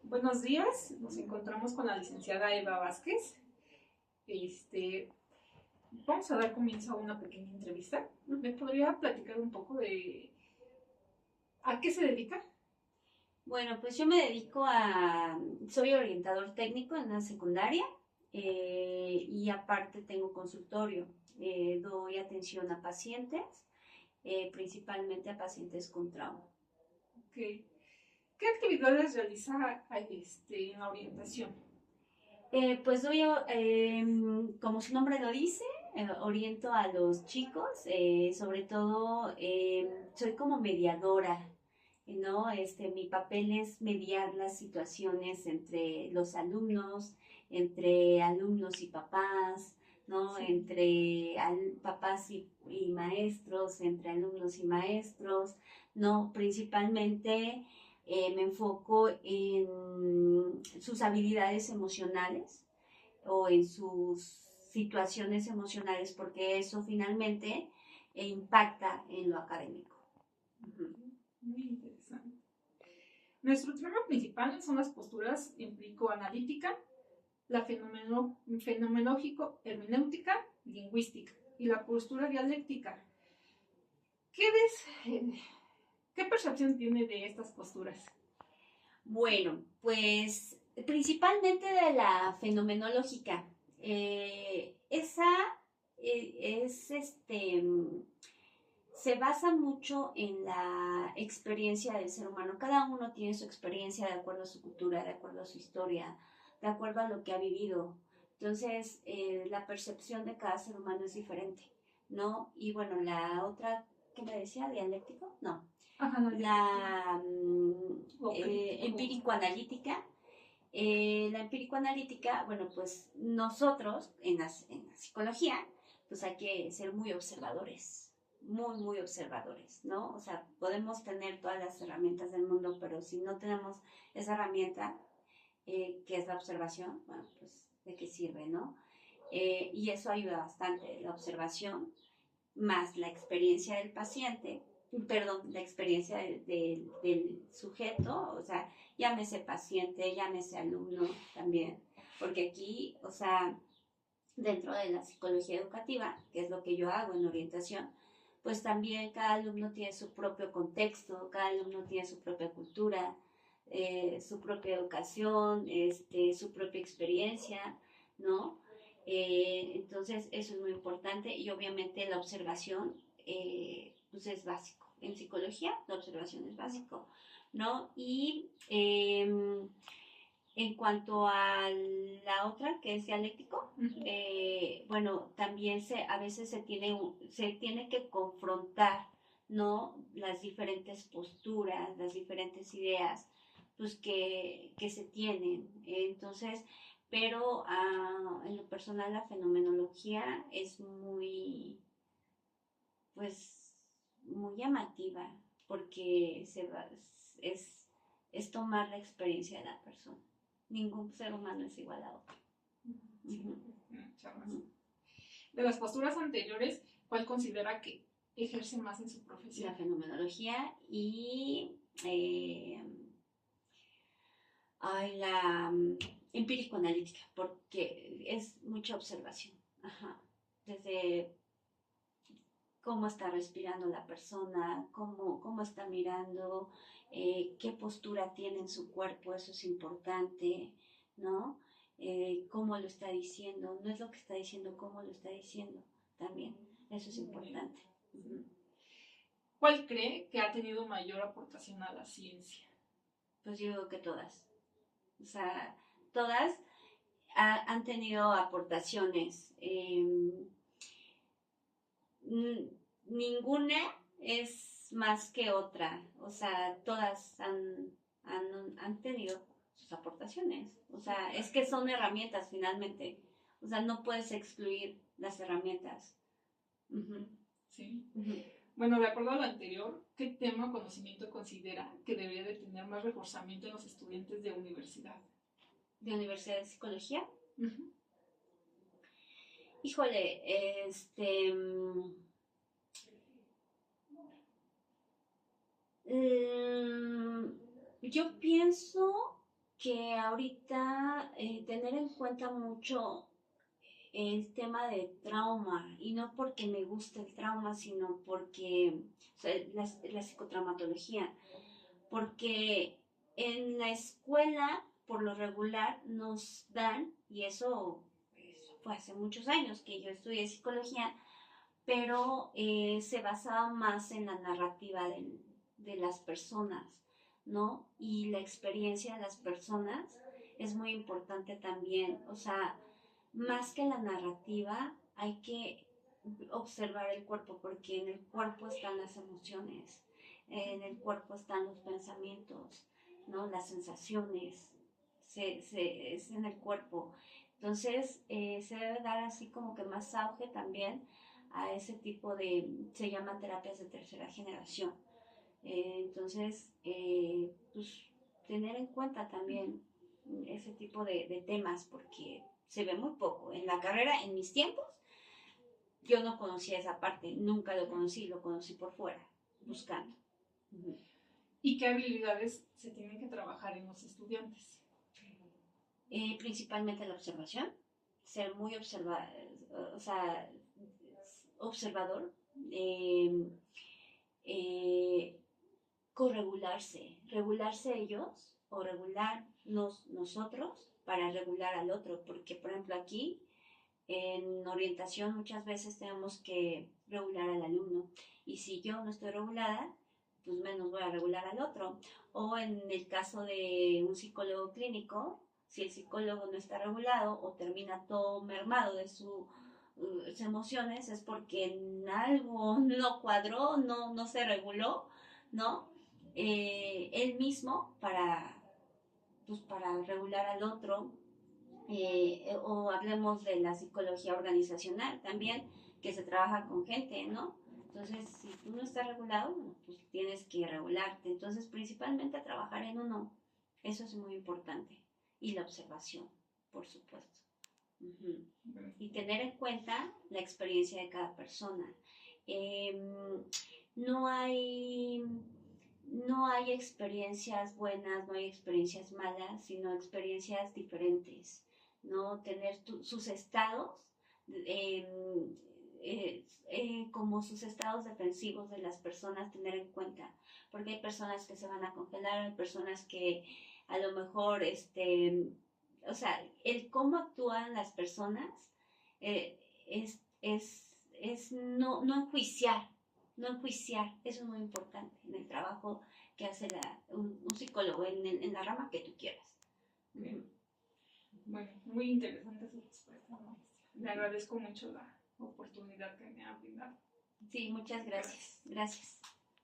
Buenos días, nos encontramos con la licenciada Eva Vázquez. Este, Vamos a dar comienzo a una pequeña entrevista. ¿Me podría platicar un poco de a qué se dedica? Bueno, pues yo me dedico soy orientador técnico en la secundaria y aparte tengo consultorio. Doy atención a pacientes, principalmente a pacientes con trauma. ¿Qué, qué actividades realiza en la orientación? Pues como su nombre lo dice, oriento a los chicos, sobre todo soy como mediadora, ¿no? Mi papel es mediar las situaciones entre los alumnos, entre alumnos y papás, ¿no? Sí. Entre papás y maestros, entre alumnos y maestros, ¿no? Principalmente me enfoco en sus habilidades emocionales o en sus situaciones emocionales, porque eso finalmente impacta en lo académico. Uh-huh. Muy interesante. Nuestro tema principal son las posturas empírico-analítica, la fenomenológico, hermenéutica, lingüística y la postura dialéctica. ¿Qué, ¿Qué percepción tiene de estas posturas? Bueno, pues principalmente de la fenomenológica. Esa es se basa mucho en la experiencia del ser humano. Cada uno tiene su experiencia de acuerdo a su cultura, de acuerdo a su historia, de acuerdo a lo que ha vivido. Entonces, la percepción de cada ser humano es diferente, ¿no? Y bueno, la otra, ¿qué me decía? ¿Dialéctico? No. Ajá, no, La o crítico. empírico-analítica. La empírico-analítica, bueno, pues nosotros en la psicología, pues hay que ser muy observadores, muy, muy observadores, ¿no? O sea, podemos tener todas las herramientas del mundo, pero si no tenemos esa herramienta, que es la observación, bueno, pues de qué sirve, ¿no? Y eso ayuda bastante, la observación más la experiencia del paciente, perdón, la experiencia del sujeto, o sea, llámese paciente, llámese alumno también, porque aquí, o sea, dentro de la psicología educativa, que es lo que yo hago en orientación, pues también cada alumno tiene su propio contexto, cada alumno tiene su propia cultura, su propia educación, su propia experiencia, ¿no? Entonces eso es muy importante y obviamente la observación pues es básico. En psicología la observación es básico, ¿no? Y en cuanto a la otra, que es dialéctico, bueno, también a veces se tiene que confrontar, ¿no? Las diferentes posturas, las diferentes ideas, pues que se tienen. Entonces, pero en lo personal la fenomenología es muy, pues, muy llamativa, porque es, es tomar la experiencia de la persona. Ningún ser humano es igual a otro. Sí, Uh-huh. muchas gracias. Uh-huh. De las posturas anteriores, ¿cuál considera que ejerce más en su profesión? La fenomenología y la empírico-analítica, porque es mucha observación. Ajá. Desde cómo está respirando la persona, cómo está mirando, qué postura tiene en su cuerpo, eso es importante, ¿no? Cómo lo está diciendo, no es lo que está diciendo, cómo lo está diciendo también, eso es importante. Uh-huh. ¿Cuál cree que ha tenido mayor aportación a la ciencia? Pues yo digo que todas, o sea, todas han tenido aportaciones. Ninguna es más que otra, o sea, todas han tenido sus aportaciones, o sea, es que son herramientas finalmente, o sea, no puedes excluir las herramientas. Uh-huh. Sí. Uh-huh. Bueno, de acuerdo a lo anterior, ¿qué tema o conocimiento considera que debería de tener más reforzamiento en los estudiantes de universidad? De Universidad de Psicología. Uh-huh. Híjole, yo pienso que ahorita tener en cuenta mucho el tema de trauma, y no porque me guste el trauma, sino porque o sea, la psicotraumatología, porque en la escuela, por lo regular, nos dan, y eso fue hace muchos años que yo estudié psicología, pero se basaba más en la narrativa de las personas, ¿no? Y la experiencia de las personas es muy importante también, o sea, más que la narrativa, hay que observar el cuerpo, porque en el cuerpo están las emociones, en el cuerpo están los pensamientos, ¿no? Las sensaciones, es en el cuerpo. Entonces, se debe dar así como que más auge también a ese tipo de, se llaman terapias de tercera generación. Entonces, pues tener en cuenta también ese tipo de temas, porque se ve muy poco. En la carrera, en mis tiempos, yo no conocía esa parte, nunca lo conocí por fuera, buscando. Uh-huh. ¿Y qué habilidades se tienen que trabajar en los estudiantes? Principalmente la observación, ser muy observador, regularse ellos o regularnos nosotros para regular al otro, porque por ejemplo aquí en orientación muchas veces tenemos que regular al alumno, y si yo no estoy regulada, pues menos voy a regular al otro. O en el caso de un psicólogo clínico, si el psicólogo no está regulado o termina todo mermado de sus emociones, es porque en algo no cuadró, no se reguló, ¿no? Él mismo para regular al otro. O hablemos de la psicología organizacional también, que se trabaja con gente, ¿no? Entonces, si tú no estás regulado, bueno, pues tienes que regularte. Entonces, principalmente trabajar en uno, eso es muy importante. Y la observación, por supuesto. Uh-huh. Y tener en cuenta la experiencia de cada persona. No hay experiencias buenas, no hay experiencias malas, sino experiencias diferentes, ¿no? Tener sus estados, como sus estados defensivos de las personas, tener en cuenta, porque hay personas que se van a congelar, hay personas que a lo mejor, o sea, el cómo actúan las personas es no enjuiciar, eso es muy importante en el trabajo que hace un psicólogo en la rama que tú quieras. Bien. Bueno, muy interesante su respuesta, maestra. Le agradezco mucho la oportunidad que me ha brindado. Sí, muchas gracias. Gracias.